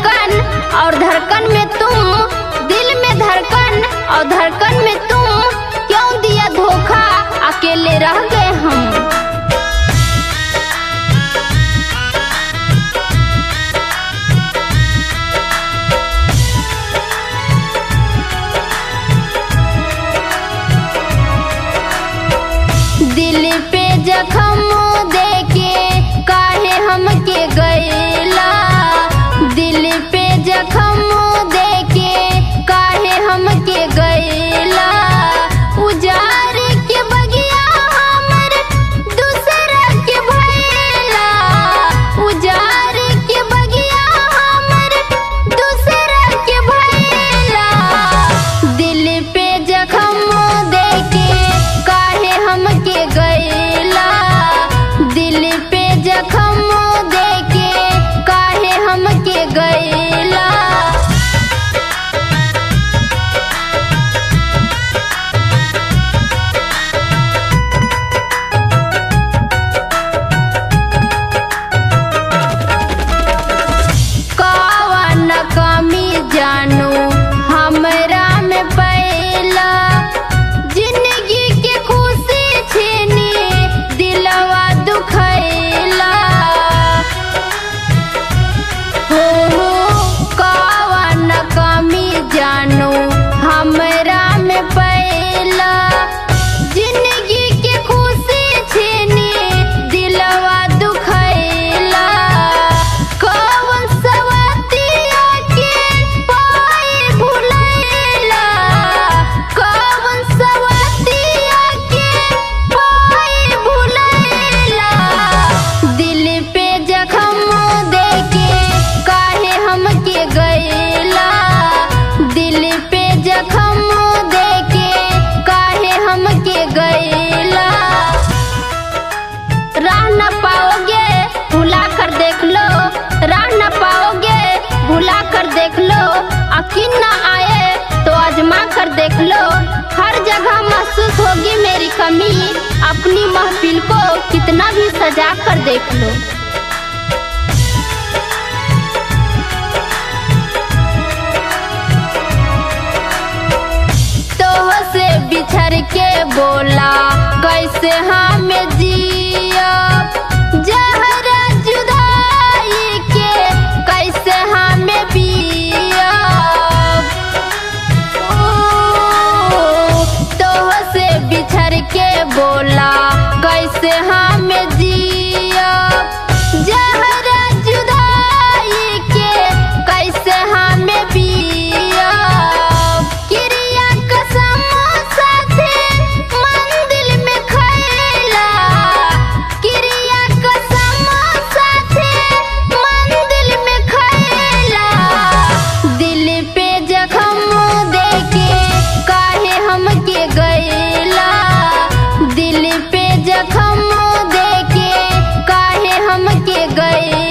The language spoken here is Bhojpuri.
धड़कन और धड़कन में तुम, दिल में धड़कन और धड़कन में तुम, क्यों दिया धोखा, अकेले रह गए हम। दिल पे जख्म देके काहे हमके गइला, दिल पे जख्म देके काहे हमके गइला। उजार के बगिया हमर दूसरा के भइला, उजार के बगिया हमर दूसरा के भइला। दिल पे जख्म देके काहे हमके गइला, दिल पे जख्म देके काहे हमके गइला। कौन कमी जानू हमरा में पैला, जिंदगी के खुशी छीनी दिलवा दुखैला। हो कौन कमी जानू हमरा में पैला, जिंदगी के खुशी छीनी दिलवा दुखैला। कौन सवतिया के पाए भुलैला, कौन सवतिया के पाए भुलैला। दिल पे जख्म देके काहे हमके गइला, दिल पे जख्म देके काहे हमके गइला। राह न पाओगे भुला कर देख लो, राह न पाओगे भुला कर देख लो। यकीन न आए तो आजमा कर देख लो, हर जगह महसूस होगी मेरी कमी। अपनी महफिल को कितना भी सजा कर देख लो। तोह से बिछड़ के बोला कैसे हमें जियब, जहरा जुदाई के कैसे हमें पियब। तोह से बिछड़ के बोला कैसे हमें जियब, जहरा जुदाई के कैसे हमें पियब। क्रिया कसम साथे मंदिर में खैला, क्रिया कसम साथे मंदिर में खैला। दिल पे जख्म देके काहे हमके गइला, दिल पे जख्म देके काहे हमके गइला।